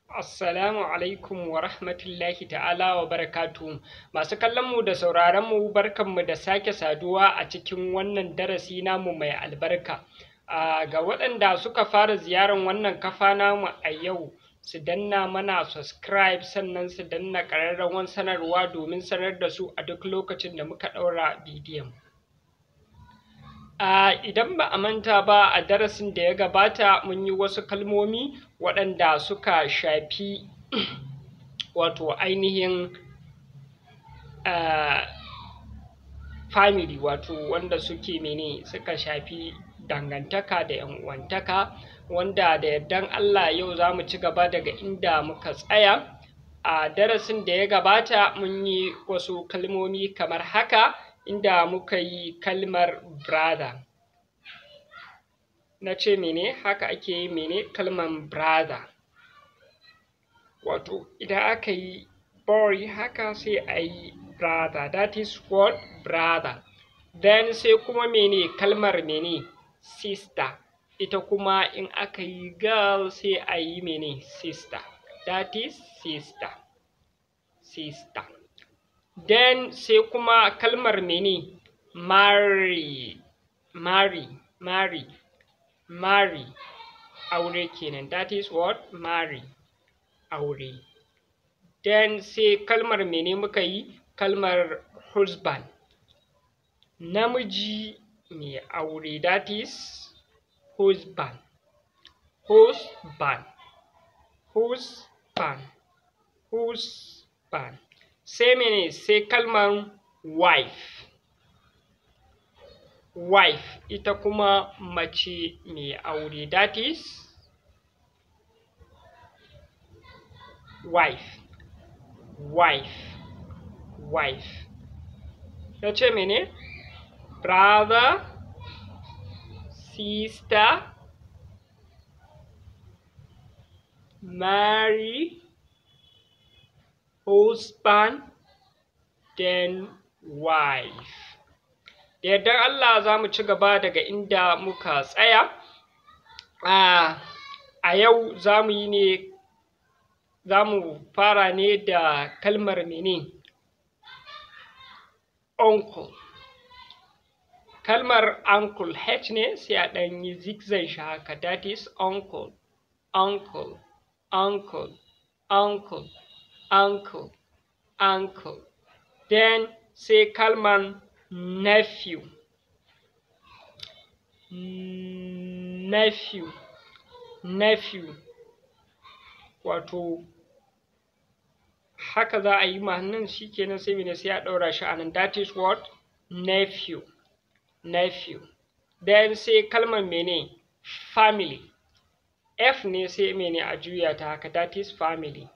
Assalamu alaikum wa rahmatullahi ta'ala wa barakatuhu. Masu kallonmu da sauraronmu barkanmu da sake saduwa a cikin wannan darasi namu mai albarka. Ga waɗanda suka fara ziyarar wannan kafa namu a yau, su danna mana subscribe sannan su danna ƙararrawar sanarwa domin sanar da su a duk lokacin da muka ɗaura bidiyon. Idan ba a manta ba, a darasin da ya gabata mun yi wasu kalmomi waɗanda suka shafi wato ainihin family, wato wanda suke suka shafi dangantaka da ‘yan uwantaka, wanda da yardan Allah yau za mu ci gaba daga inda muka tsaya. A darasin da ya gabata mun yi wasu kalmomi kamar haka, inda muka yi kalmar brother. Na ce haka ake yi kalmar brother, wato idan aka yi boy haka sai a yi brother, that is what brother. Then sai kuma kalmar sister, ita kuma in aka yi girl sai a yi sister, that is sister. Then sai kuma kalmar marry, aure kenan, that is what marry, aure. Then sai kalmar muka yi kalmar husband, namiji mai aure, that is husband. Sai sai kalmar wife, ita kuma mace mai aure, that is wife. Ya ce brother, sister, marry, husband, then wife. Da yardar Allah za mu ci gaba daga inda muka tsaya. A yau za mu fara ne da kalmar uncle. Kalmar uncle H ne sai a ɗan yi zigzag shi haka, that is uncle. Then sai kalmar nephew, wato haka za a yi nan shi kenan, sai a ɗaura shi a nan, that is what nephew. Then sai kalmar family, F ne sai a juya ta haka, that is family.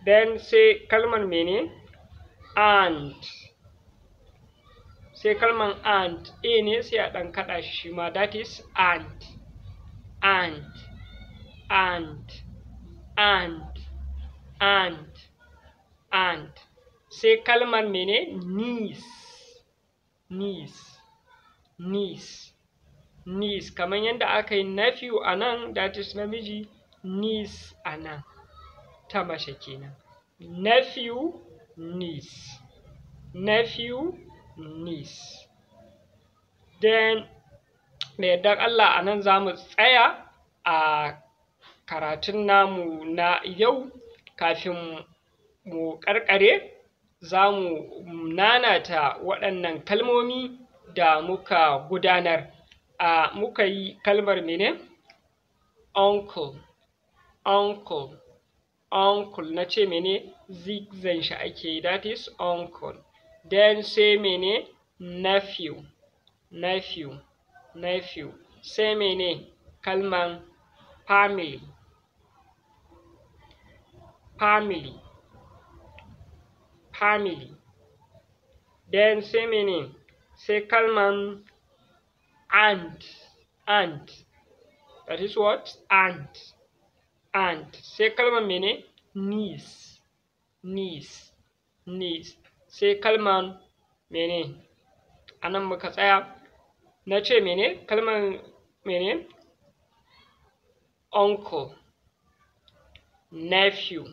Then sai kalmar aunt, sai kalmar aunt, A ne sai a ɗan kaɗa shi ma, that is aunt. Sai kalmar niece, kamar yadda aka yi nephew a nan, that is namiji, niece a nan ta mace kenan, nephew niece. Then da yardar Allah a nan za mu tsaya a karatun namu na yau. Kafin mu ƙarƙare, za mu nanata waɗannan kalmomi da muka gudanar. Muka yi kalmar uncle, na ce zigzag shi ake yi, that is uncle. Then sai nephew, sai kalmar family. Then sai kalmar aunt, that is what aunt. Sai kalmar niece, sai kalmar anan muka tsaya. Na ce mene kalmar mene uncle, nephew,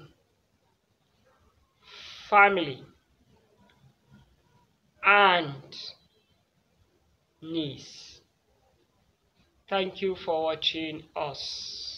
family, aunt, niece. Thank you for watching us.